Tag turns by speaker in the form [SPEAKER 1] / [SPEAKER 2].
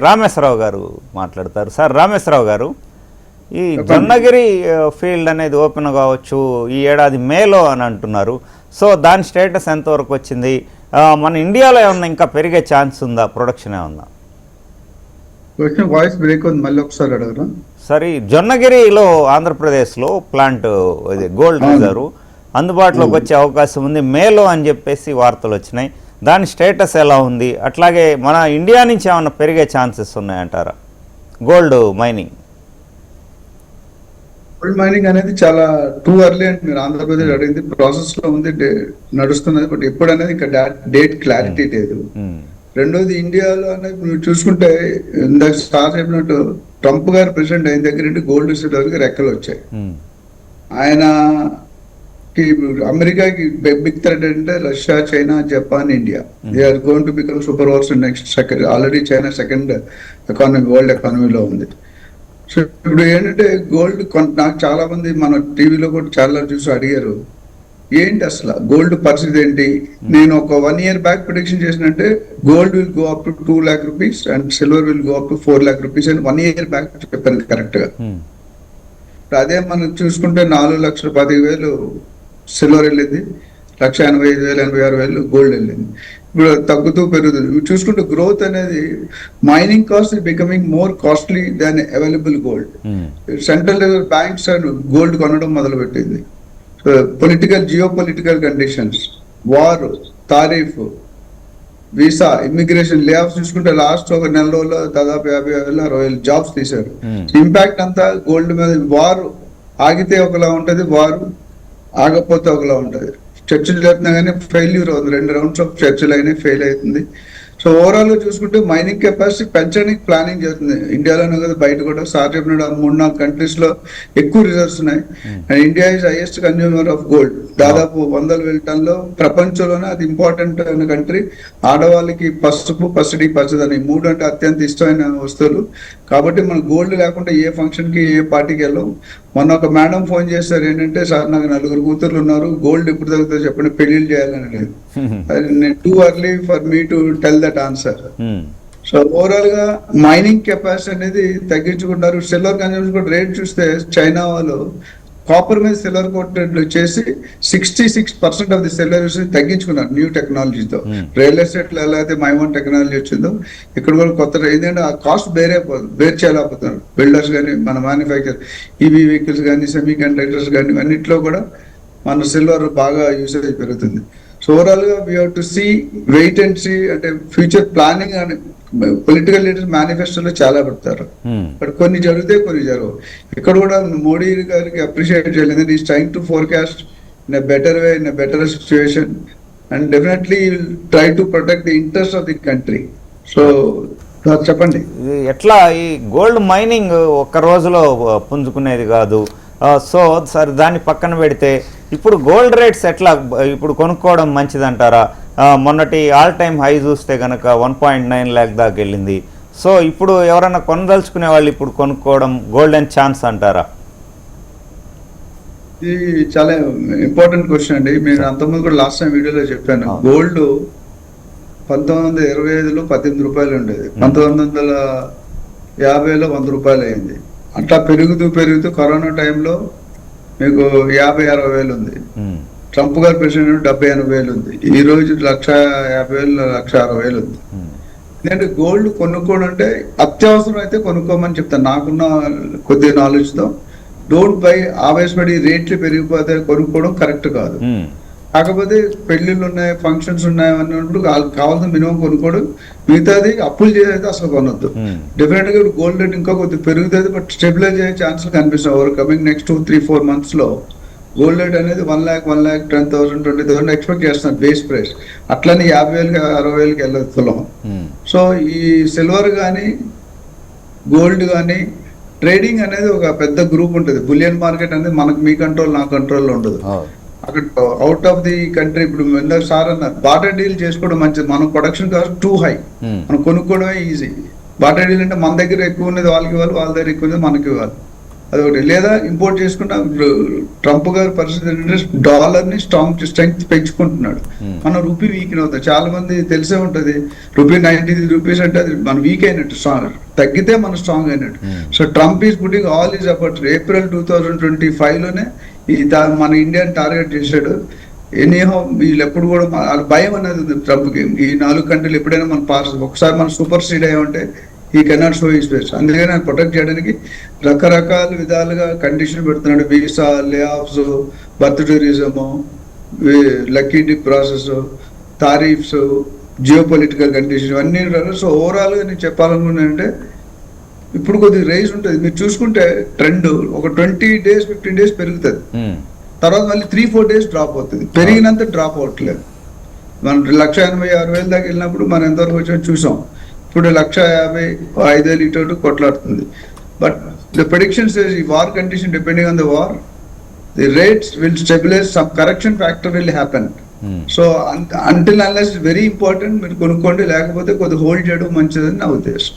[SPEAKER 1] రామేశ్వరరావు గారు మాట్లాడతారు. సార్ రామేశ్వరరావు గారు, ఈ జొన్నగిరి ఫీల్డ్ అనేది ఓపెన్ కావచ్చు ఈ ఏడాది మేలో అని అంటున్నారు. సో దాని స్టేటస్ ఎంతవరకు వచ్చింది? మన ఇండియాలో ఏమన్నా ఇంకా పెరిగే ఛాన్స్ ఉందా? ప్రొడక్షన్ ఏమన్నా?
[SPEAKER 2] వాయిస్ బ్రేక్ ఉంది, మళ్ళీ ఒకసారి అడగరా?
[SPEAKER 1] సరే, జొన్నగిరిలో ఆంధ్రప్రదేశ్లో ప్లాంట్ ఇది గోల్డ్ రిజర్వ్ అందుబాటులోకి వచ్చే అవకాశం ఉంది మేలో అని చెప్పేసి వార్తలు వచ్చినాయి. దాని స్టేటస్ ఎలా ఉంది? అట్లాగే మన ఇండియా నుంచి ఏమన్నా పెరిగే ఛాన్సెస్ ఉన్నాయంటారా గోల్డ్ మైనింగ్?
[SPEAKER 2] గోల్డ్ మైనింగ్ అనేది చాలా టూ ఎర్లీ అండ్ మీరు ఆంధ్రప్రదేశ్ అడిగింది, ప్రాసెస్ లో ఉంది, నడుస్తున్నది. బట్ ఎప్పుడు అనేది ఇంకా డేట్ క్లారిటీ లేదు. రెండోది, ఇండియాలో అనేది మీరు చూసుకుంటే ఇందాక స్టార్ చెప్పినట్టు ట్రంప్ గారు ప్రెసిడెంట్ అయిన దగ్గర నుండి గోల్డ్ రిజర్వ్ రెక్కలు వచ్చాయి. ఆయన అమెరికాకి బిగ్ థ్రెట్ అంటే Russia, China, Japan, India. They are going to become super powers next second. Already China second economy world ఎకానమీలో ఉంది. సో ఇప్పుడు ఏంటంటే గోల్డ్ నాకు చాలా మంది మన టీవీలో కూడా చాలా చూసి అడిగారు, ఏంటి అసలు గోల్డ్ పరిస్థితి ఏంటి? నేను ఒక 1 year బ్యాక్ ప్రిడిక్షన్ చేసినంటే gold will go up to 2 lakh rupees and silver will go up to 4 lakh rupees అని 1 year బ్యాక్ చెప్పాను కరెక్ట్ గా. అదే మనం చూసుకుంటే 4,15,000 సిల్వర్ వెళ్ళింది, 1,85,000 86,000 గోల్డ్ వెళ్ళింది. ఇప్పుడు తగ్గుతూ పెరుగుతుంది. చూసుకుంటే గ్రోత్ అనేది mining cost is becoming more costly than available gold. Central reserve banks gold కొనడం మొదలు పెట్టింది. Geo political conditions, war, tariff, visa, immigration, లే ఆఫ్స్ చూసుకుంటే లాస్ట్ ఒక నెల రోజుల్లో దాదాపు 50,000 60,000 జాబ్స్ తీశారు. ఇంపాక్ట్ అంతా గోల్డ్ మీద. వార్ ఆగితే ఒకలా ఉంటది, వార్ ఆగపోతే ఒకలా ఉంటది. చర్చలు జరుగుతున్నా కానీ ఫెయిల్యూర్ అవుతుంది. 2 rounds ఆఫ్ చర్చలు అయినా ఫెయిల్ అవుతుంది. సో ఓవరాల్ గా చూసుకుంటే మైనింగ్ కెపాసిటీ పెంచడానికి ప్లానింగ్ చేస్తుంది ఇండియాలోనే కదా, బయట కూడా. సార్ చెప్పిన 3-4 కంట్రీస్ లో ఎక్కువ రిజర్వ్స్ ఉన్నాయి. And India is highest consumer of gold. దాదాపు 100,000 టన్నులు. ప్రపంచంలోనే అది ఇంపార్టెంట్ అయిన కంట్రీ. ఆడవాళ్ళకి పసుపు, పసిడి, పచ్చదని 3 అంటే అత్యంత ఇష్టమైన వస్తువులు. కాబట్టి మనం గోల్డ్ లేకుండా ఏ ఫంక్షన్ కి, ఏ పార్టీకి వెళ్ళాం. మొన్న ఒక మేడం ఫోన్ చేస్తారు, ఏంటంటే సార్ నాకు 4 కూతుర్లు ఉన్నారు, గోల్డ్ ఎప్పుడు తగ్గుతుందో చెప్పండి, పెళ్లిళ్ళు చేయాలని లేదు. Too early for me to tell that answer. So overall గా మైనింగ్ కెపాసిటీ అనేది తగ్గించుకుంటారు. సిల్వర్ కన్జంప్షన్ కూడా రేట్ చూస్తే చైనా వాళ్ళు కాపర్ మీద సిల్వర్ కోటెడ్ చేసి 66% ఆఫ్ ది సిల్వర్ తగ్గించుకున్నారు న్యూ టెక్నాలజీతో. రియల్ ఎస్టేట్ లో ఎలా అయితే మైమోన్ టెక్నాలజీ వచ్చిందో ఇక్కడ కూడా కొత్త ఏంటంటే ఆ కాస్ట్ బేర్ చేయలేకపోతున్నారు బిల్డర్స్ కానీ, మన మ్యానుఫ్యాక్చర్ ఈవీ వెహికల్స్ కానీ, సెమీ కండక్టర్స్ కానీ, అన్నింటిలో కూడా మన సిల్వర్ బాగా యూసేజ్ పెరుగుతుంది. సో ఓవరాల్ గా we have to see, wait and see. అంటే ఫ్యూచర్ ప్లానింగ్ అని పొలిటికల్ లీడర్స్ మేనిఫెస్టోలో చాలా పెడతారు, బట్ కొన్ని జరుగుతాయి, కొన్ని జరగవు. ఇక్కడ కూడా మోడీ గారికి అప్రిషియేట్ చేయలేదు. Is trying to forecast in a better way, in a better situation, and definitely try to protect the interest of the country. So చెప్పండి,
[SPEAKER 1] ఎట్లా ఈ గోల్డ్ మైనింగ్ ఒక్క రోజులో పుంజుకునేది కాదు. సో సరే, దాన్ని పక్కన పెడితే ఇప్పుడు గోల్డ్ రేట్స్ ఎట్లా ఇప్పుడు కొనుక్కోవడం మంచిదంటారా? మొన్నటి ఆల్ టైమ్ హై చూస్తే కనుక 1.9 lakh దాకా వెళ్ళింది. సో ఇప్పుడు ఎవరైనా కొనదలుచుకునే వాళ్ళు ఇప్పుడు కొనుక్కోవడం గోల్డెన్ ఛాన్స్ అంటారా?
[SPEAKER 2] ఇది చాలా ఇంపార్టెంట్ క్వశ్చన్ అండి. మీరు అంతకుముందు కూడా లాస్ట్ టైం వీడియోలో చెప్పాను, గోల్డ్ 1925లో 18 రూపాయలు ఉండేది, 1950లో 100 రూపాయలు అయింది. అట్లా పెరుగుతూ కరోనా టైంలో మీకు 50,000-60,000 ఉంది. ట్రంప్ గారు ప్రెసిడెంట్ 70,000-80,000 ఉంది. ఈ రోజు 150,000 160,000 ఉంది. ఎందుకంటే గోల్డ్ కొనుక్కోవడం అంటే అత్యవసరం అయితే కొనుక్కోమని చెప్తాను నాకున్న కొద్ది నాలెడ్జ్ తో. డోంట్ బై, ఆవేశపడి రేట్లు పెరిగిపోతే కొనుక్కోవడం కరెక్ట్ కాదు. కాకపోతే పెళ్లిళ్ళు ఉన్నాయి, ఫంక్షన్స్ ఉన్నాయి అన్నప్పుడు కావాల్సిన మినిమం కొనుక్కోవడం. మిగతాది అప్పులు చేసైతే అసలు కొనొద్దు. డెఫినెట్ గా గోల్డ్ రేట్ ఇంకా కొద్దిగా పెరుగుతుంది, బట్ స్టెబిలైజ్ అయ్యే ఛాన్సెస్ కనిపిస్తాయి. ఓవర్ కమింగ్ నెక్స్ట్ 2-3-4 months లో గోల్డ్ రేట్ అనేది 1 lakh, 10,000, 20,000 ఎక్స్పెక్ట్ చేస్తున్నారు బేస్ ప్రైస్. అట్లనే 50,000 60,000 వెళ్ళదు తులం. సో ఈ సిల్వర్ కానీ గోల్డ్ కానీ ట్రేడింగ్ అనేది ఒక పెద్ద గ్రూప్ ఉంటుంది. బులియన్ మార్కెట్ అనేది మనకు మీ కంట్రోల్, నా కంట్రోల్లో ఉండదు. అక్కడ అవుట్ ఆఫ్ ది కంట్రీ. ఇప్పుడు సార్ అన్నారు బాటర్ డీల్ చేసుకోవడం మంచిది. మనం ప్రొడక్షన్ కాస్ట్ టూ హై, మనం కొనుక్కోవడమే ఈజీ. బాటర్ డీల్ అంటే మన దగ్గర ఎక్కువ ఉన్నది వాళ్ళకి ఇవ్వాలి, వాళ్ళ దగ్గర ఎక్కువ ఉన్నది మనకి ఇవ్వాలి. అదొకటి. లేదా ఇంపోర్ట్ చేసుకున్న ట్రంప్ గారి పరిస్థితి ఏంటంటే డాలర్ ని స్ట్రెంగ్త్ పెంచుకుంటున్నాడు. మన రూపీ వీక్ అవుతుంది. చాలా మంది తెలిసే ఉంటది, రూపీ 93 రూపీస్ అంటే అది మన వీక్ అయినట్టు, స్ట్రాంగ్ తగ్గితే మన స్ట్రాంగ్ అయినట్టు. So Trump is putting all is about April 2025 లోనే మన ఇండియాని టార్గెట్ చేశాడు. ఎనీహౌ వీళ్ళు ఎప్పుడు కూడా వాళ్ళ భయం అనేది ఉంది ట్రంప్కి. ఈ 4 కంట్రీలు ఎప్పుడైనా మన పాస్ ఒకసారి మనం సూపర్ సీడ్ అయ్యామంటే ఈ కెనాట్ షో ఈ స్పేస్. అందుకని ఆయన ప్రొటెక్ట్ చేయడానికి రకరకాల విధాలుగా కండిషన్ పెడుతున్నాడు. వీసా, లే offs, birth tourism, lucky dip process, tariffs, geo political condition ఇవన్నీ. సో ఓవరాల్గా నేను చెప్పాలనుకున్నానంటే ఇప్పుడు కొద్దిగా రైజ్ ఉంటుంది. మీరు చూసుకుంటే ట్రెండ్ ఒక 20 days 15 days పెరుగుతుంది, తర్వాత మళ్ళీ 3-4 days డ్రాప్ అవుతుంది. పెరిగినంత డ్రాప్ అవ్వట్లేదు. మనం 1,86,000 దాకా వెళ్ళినప్పుడు మనం ఎంతవరకు వచ్చామో చూసాం. ఇప్పుడు 1,50,000 ఇటు కొట్లాడుతుంది. బట్ ద ప్రెడిక్షన్స్ ఈ war condition depending on the war, the rates will stabilise, some correction factor will happen. So until unless very important మీరు కొనుక్కోండి, లేకపోతే కొద్దిగా హోల్డ్ చేయడం మంచిదని నా ఉద్దేశం.